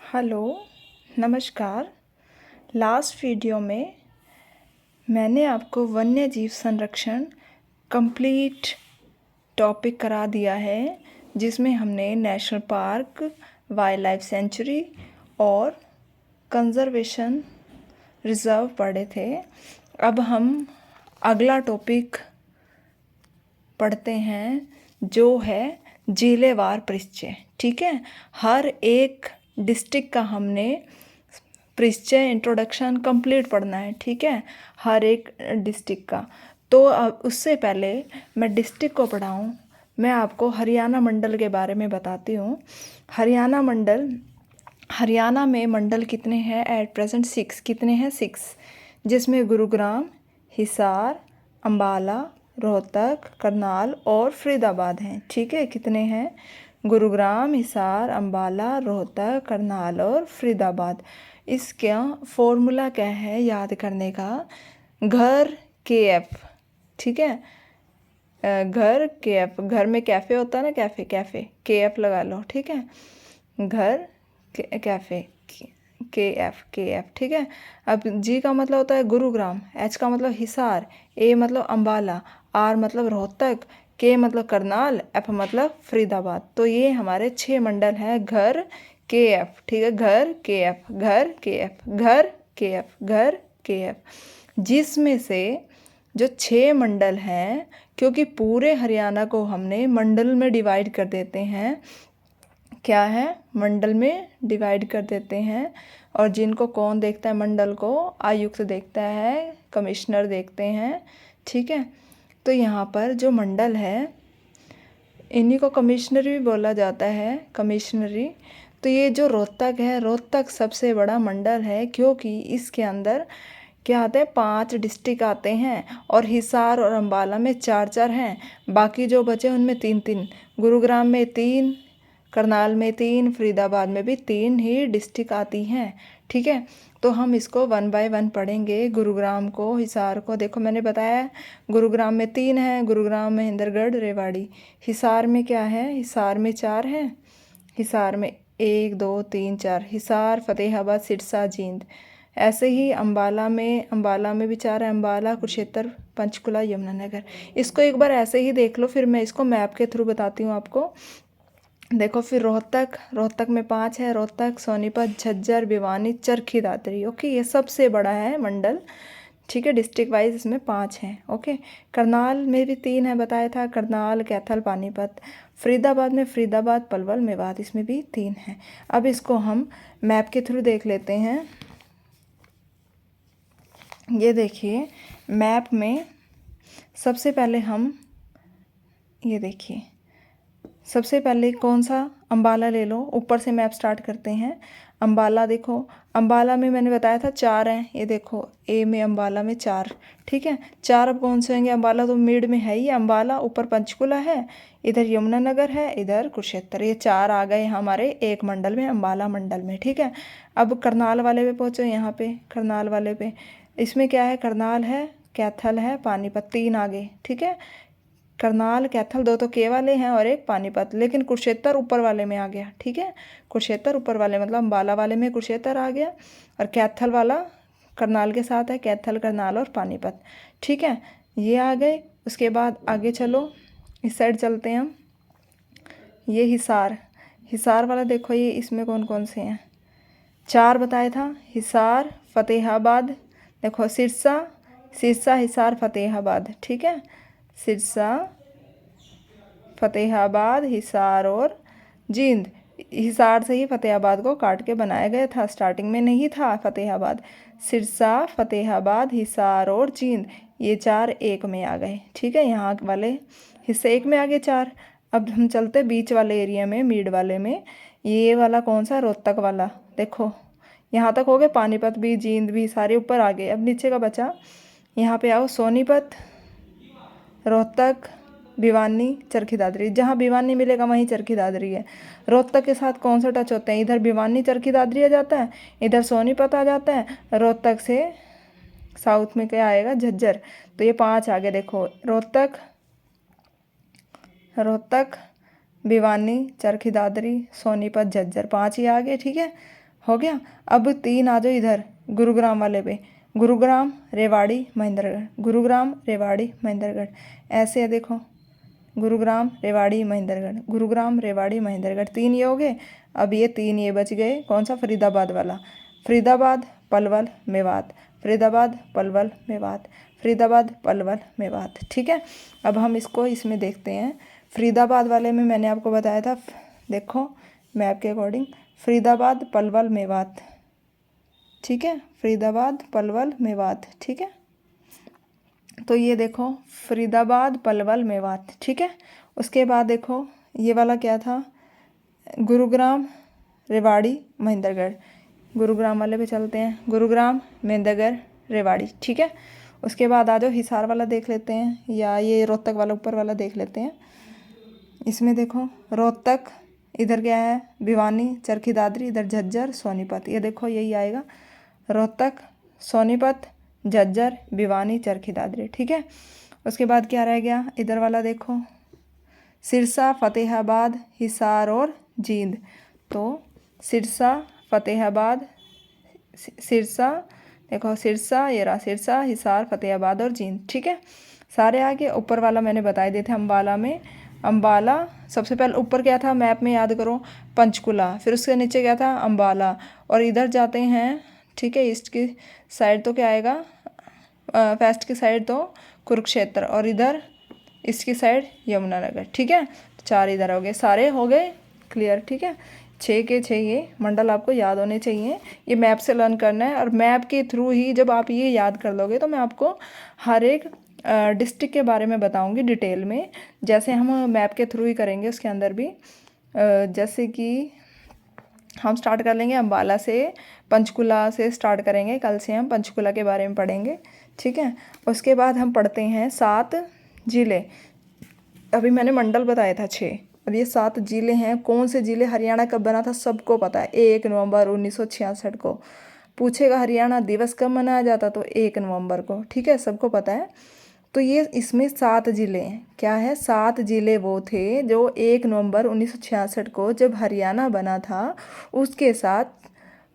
Hello, नमस्कार। Last video में मैंने आपको वन्य जीव संरक्षण कंप्लीट टॉपिक करा दिया है, जिसमें हमने national park, wild life sanctuary और कंजर्वेशन रिजर्व पढ़े थे। अब हम अगला टॉपिक पढ़ते हैं, जो है जिलेवार परिचय। ठीक है, हर एक डिस्ट्रिक्ट का हमने परिचय इंट्रोडक्शन कंप्लीट पढ़ना है। ठीक है, हर एक डिस्ट्रिक्ट का। तो अब उससे पहले मैं डिस्ट्रिक्ट को पढ़ाऊँ, मैं आपको हरियाणा मंडल के बारे में बताती हूँ। हरियाणा में मंडल कितने हैं एट प्रेजेंट? 6। कितने हैं? 6, जिसमें गुरुग्राम, हिसार, अंबाला, रोहतक, करनाल और फरीदाबाद हैं। ठीक है, कितने हैं? गुरुग्राम, हिसार, अंबाला, रोहतक, करनाल और फरीदाबाद। इसका फॉर्मूला क्या है याद करने का? घर के एफ। ठीक है, घर के एफ। घर में कैफ़े होता है ना, कैफ़े के एफ लगा लो। ठीक है, घर कैफ़े के एफ। ठीक है। अब जी का मतलब होता है गुरुग्राम, एच का मतलब हिसार, ए मतलब अंबाला, आर मतलब रोहतक, के मतलब करनाल, एफ मतलब फरीदाबाद। तो ये हमारे 6 मंडल हैं घर के एफ। ठीक है, घर के एफ, घर के एफ, घर के एफ, घर के एफ, जिसमें से जो 6 मंडल हैं, क्योंकि पूरे हरियाणा को हमने मंडल में डिवाइड कर देते हैं। क्या है? मंडल में डिवाइड कर देते हैं। और जिनको कौन देखता है मंडल को? आयुक्त देखता है, कमिश्नर देखते हैं। ठीक है, तो यहाँ पर जो मंडल है, इन्हीं को कमिश्नरी भी बोला जाता है, कमिश्नरी। तो ये जो रोहतक है, रोहतक सबसे बड़ा मंडल है, क्योंकि इसके अंदर क्या आते हैं? 5 डिस्ट्रिक्ट आते हैं, और हिसार और अंबाला में 4-4 हैं। बाकी जो बचे उनमें 3-3, गुरुग्राम में 3, करनाल में 3, फरीदाबाद में भी 3 ही डिस्ट्रिक्ट आती हैं। ठीक है, तो हम इसको 1 बाय 1 पढ़ेंगे। गुरुग्राम को, हिसार को। देखो मैंने बताया गुरुग्राम में 3 है, गुरुग्राम, महेंद्रगढ़, रेवाड़ी। हिसार में क्या है? हिसार में 4 हैं। हिसार में 1 2 3 4, हिसार, फतेहाबाद, सिरसा, जींद। ऐसे ही अंबाला में भी 4 है, अंबाला, कुरुक्षेत्र, पंचकुला, यमुनानगर। इसको एक बार ऐसे ही देख लो, फिर मैं इसको मैप के थ्रू बताती हूँ आपको। देखो फिर रोहतक में 5 है, रोहतक, सोनीपत, झज्जर, भिवानी, चरखी दादरी। ओके, ये सबसे बड़ा है मंडल। ठीक है, डिस्ट्रिक्ट वाइज इसमें 5 हैं। ओके, करनाल में भी 3 है, बताया था, करनाल, कैथल, पानीपत। फरीदाबाद में फरीदाबाद, पलवल, मेवात, इसमें भी 3 हैं। अब इसको हम मैप के थ्रू देख लेते हैं। ये देखिए, मैप में सबसे पहले हम ये देखिए, सबसे पहले कौन सा? अंबाला ले लो। ऊपर से मैप स्टार्ट करते हैं। अंबाला देखो, अंबाला में मैंने बताया था 4 हैं। ये देखो, ए में अंबाला में 4। ठीक है, 4 अब कौन से होंगे? अंबाला तो मिड में है ही, अंबाला, ऊपर पंचकुला है, इधर यमुनानगर है, इधर कुरुक्षेत्र। ये 4 आ गए हमारे एक मंडल में, अंबाला मंडल में। ठीक है, अब करनाल वाले पे पहुँचो। यहाँ पे करनाल वाले पे, इसमें क्या है? करनाल है, कैथल है, पानीपत, 3 आ गए। ठीक है, करनाल, कैथल 2 तो के वाले हैं और एक पानीपत, लेकिन कुरुक्षेत्र ऊपर वाले में आ गया। ठीक है, कुरुक्षेत्र ऊपर वाले मतलब अंबाला वाले में कुरुक्षेत्र आ गया, और कैथल वाला करनाल के साथ है, कैथल, करनाल और पानीपत। ठीक है, ये आ गए। उसके बाद आगे चलो, इस साइड चलते हैं हम। ये हिसार वाला देखो, ये इसमें कौन कौन से हैं? 4 बताया था, हिसार, फतेहाबाद, देखो सिरसा, हिसार, फतेहाबाद। ठीक है, सिरसा, फतेहाबाद, हिसार और जींद। हिसार से ही फतेहाबाद को काट के बनाया गया था, स्टार्टिंग में नहीं था फतेहाबाद। सिरसा, फतेहाबाद, हिसार और जींद, ये 4 एक में आ गए। ठीक है, यहाँ वाले हिस्से एक में आ गए 4। अब हम चलते बीच वाले एरिया में, मिड वाले में। ये वाला कौन सा? रोहतक वाला। देखो यहाँ तक हो गए, पानीपत भी, जींद भी, सारे ऊपर आ गए। अब नीचे का बचा, यहाँ पे आओ, सोनीपत, रोहतक, भिवानी, चरखी दादरी। जहाँ भिवानी मिलेगा वहीं चरखी दादरी है। रोहतक के साथ कौन सा टच होते हैं? इधर भिवानी, चरखी दादरी आ जाता है, इधर सोनीपत आ जाता है, रोहतक से साउथ में क्या आएगा? झज्जर। तो ये 5 आ गए। देखो, रोहतक, भिवानी, चरखी दादरी, सोनीपत, झज्जर, 5 ही आ गए। ठीक है, हो गया। अब 3 आ जाओ इधर गुरुग्राम वाले पे, गुरुग्राम, रेवाड़ी, महेंद्रगढ़, गुरुग्राम, रेवाड़ी, महेंद्रगढ़, ऐसे है देखो, गुरुग्राम, रेवाड़ी, महेंद्रगढ़, गुरुग्राम, रेवाड़ी, महेंद्रगढ़, 3 ये हो गए। अब ये 3 ये बच गए, कौन सा, फरीदाबाद वाला, फरीदाबाद, पलवल, मेवात, फरीदाबाद, पलवल, मेवात, फरीदाबाद, पलवल, मेवात। ठीक है, अब हम इसको इसमें देखते हैं। फरीदाबाद वाले में मैंने आपको बताया था, देखो मैप के अकॉर्डिंग, फरीदाबाद, पलवल, मेवात। ठीक है, फरीदाबाद, पलवल, मेवात। ठीक है, तो ये देखो फरीदाबाद, पलवल, मेवात। ठीक है, उसके बाद देखो ये वाला क्या था, गुरुग्राम, रेवाड़ी, महेंद्रगढ़। गुरुग्राम वाले पे चलते हैं, गुरुग्राम, महेंद्रगढ़, रेवाड़ी। ठीक है, उसके बाद आ जाओ हिसार वाला देख लेते हैं, या ये रोहतक वाला ऊपर वाला देख लेते हैं। इसमें देखो रोहतक, इधर क्या है, भिवानी, चरखी दादरी, इधर झज्जर, सोनीपत। ये देखो यही आएगा, रोहतक, सोनीपत, झज्जर, भिवानी, चरखी दादरी। ठीक है, उसके बाद क्या रह गया, इधर वाला देखो, सिरसा, फतेहाबाद, हिसार और जींद। तो सिरसा, फतेहाबाद, सिरसा, देखो सिरसा, ये रहा सिरसा, हिसार, फतेहाबाद और जींद। ठीक है, सारे आगे। ऊपर वाला मैंने बता दिए थे, अम्बाला में, अम्बाला सबसे पहले ऊपर क्या था मैप में याद करो, पंचकुला, फिर उसके नीचे क्या था, अम्बाला, और इधर जाते हैं, ठीक है, ईस्ट की साइड तो क्या आएगा, वेस्ट की साइड तो कुरुक्षेत्र, और इधर ईस्ट की साइड यमुनानगर। ठीक है, 4 इधर हो गए, सारे हो गए क्लियर। ठीक है, 6 के 6 ये मंडल आपको याद होने चाहिए, ये मैप से लर्न करना है, और मैप के थ्रू ही जब आप ये याद कर लोगे तो मैं आपको हर एक डिस्ट्रिक्ट के बारे में बताऊंगी डिटेल में, जैसे हम मैप के थ्रू ही करेंगे उसके अंदर भी। जैसे कि हम स्टार्ट कर लेंगे अम्बाला से, पंचकुला से स्टार्ट करेंगे, कल से हम पंचकुला के बारे में पढ़ेंगे। ठीक है, उसके बाद हम पढ़ते हैं 7 ज़िले। अभी मैंने मंडल बताया था 6, और ये 7 ज़िले हैं। कौन से ज़िले, हरियाणा कब बना था सबको पता है, 1 नवंबर 1966 को। पूछेगा हरियाणा दिवस कब मनाया जाता, तो 1 नवंबर को। ठीक है, सबको पता है। तो ये इसमें 7 ज़िले हैं, क्या है, 7 ज़िले वो थे जो 1 नवंबर 1966 को जब हरियाणा बना था उसके साथ,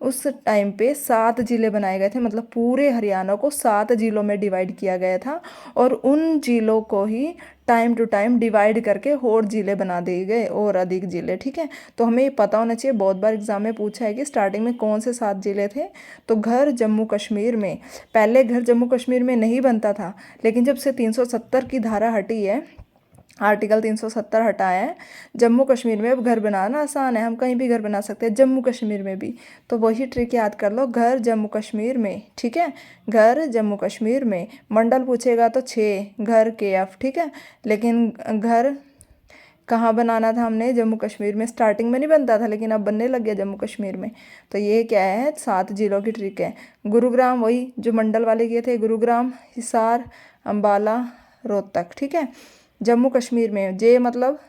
उस टाइम पे 7 ज़िले बनाए गए थे, मतलब पूरे हरियाणा को 7 ज़िलों में डिवाइड किया गया था, और उन ज़िलों को ही टाइम टू टाइम डिवाइड करके और ज़िले बना दिए गए, और अधिक ज़िले। ठीक है, तो हमें ये पता होना चाहिए, बहुत बार एग्जाम में पूछा है कि स्टार्टिंग में कौन से 7 ज़िले थे। तो घर जम्मू कश्मीर में, पहले घर जम्मू कश्मीर में नहीं बनता था, लेकिन जब से 370 की धारा हटी है, आर्टिकल 370 हटाया है, जम्मू कश्मीर में अब घर बनाना आसान है, हम कहीं भी घर बना सकते हैं, जम्मू कश्मीर में भी। तो वही ट्रिक याद कर लो, घर जम्मू कश्मीर में। ठीक है, घर जम्मू कश्मीर में। मंडल पूछेगा तो 6 घर KF। ठीक है, लेकिन घर कहाँ बनाना था हमने, जम्मू कश्मीर में। स्टार्टिंग में नहीं बनता था, लेकिन अब बनने लग गया जम्मू कश्मीर में। तो ये क्या है, 7 ज़िलों की ट्रिक है। गुरुग्राम वही जो मंडल वाले किए थे, गुरुग्राम, हिसार, अम्बाला, रोहतक। ठीक है, जम्मू कश्मीर में, जे मतलब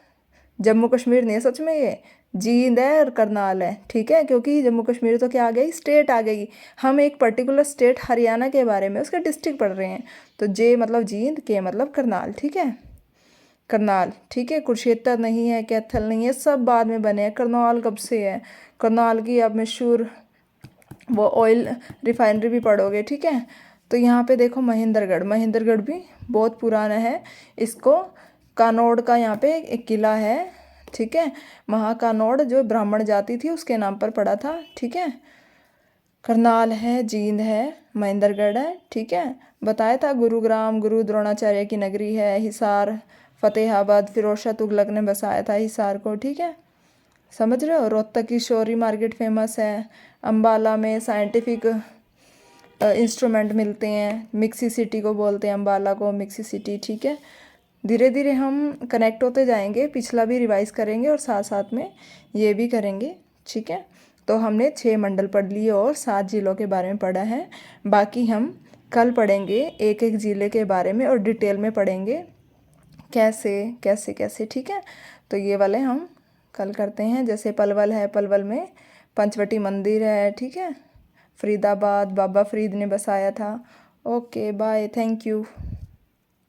जम्मू कश्मीर नहीं सच में, ये जींद है और करनाल है। ठीक है, क्योंकि जम्मू कश्मीर तो क्या आ गई, स्टेट आ गई। हम एक पर्टिकुलर स्टेट हरियाणा के बारे में उसका डिस्ट्रिक्ट पढ़ रहे हैं, तो जे मतलब जींद, के मतलब करनाल। ठीक है, करनाल। ठीक है, कुरुक्षेत्र नहीं है, कैथल नहीं है, सब बाद में बने हैं। करनाल कब से है, करनाल की अब मशहूर वो ऑयल रिफाइनरी भी पढ़ोगे। ठीक है, तो यहाँ पे देखो महेंद्रगढ़, महेंद्रगढ़ भी बहुत पुराना है। इसको कानौड़ का यहाँ पे एक किला है। ठीक है, महाकानौड़ जो ब्राह्मण जाति थी उसके नाम पर पड़ा था। ठीक है, करनाल है, जींद है, महेंद्रगढ़ है। ठीक है, बताया था गुरुग्राम गुरु द्रोणाचार्य की नगरी है, हिसार, फतेहाबाद फिरोज शाह तुगलक ने बसाया था हिसार को। ठीक है, समझ रहे हो। रोहतक की शौरी मार्केट फेमस है। अम्बाला में साइंटिफिक इंस्ट्रूमेंट मिलते हैं, मिक्सी सिटी को बोलते हैं, अम्बाला को मिक्सी सिटी। ठीक है, धीरे धीरे हम कनेक्ट होते जाएंगे, पिछला भी रिवाइज करेंगे और साथ साथ में ये भी करेंगे। ठीक है, तो हमने 6 मंडल पढ़ लिए और 7 ज़िलों के बारे में पढ़ा है। बाकी हम कल पढ़ेंगे एक एक ज़िले के बारे में और डिटेल में पढ़ेंगे कैसे कैसे कैसे। ठीक है, तो ये वाले हम कल करते हैं। जैसे पलवल है, पलवल में पंचवटी मंदिर है। ठीक है, फरीदाबाद बाबा फरीद ने बसाया था। Okay bye, thank you.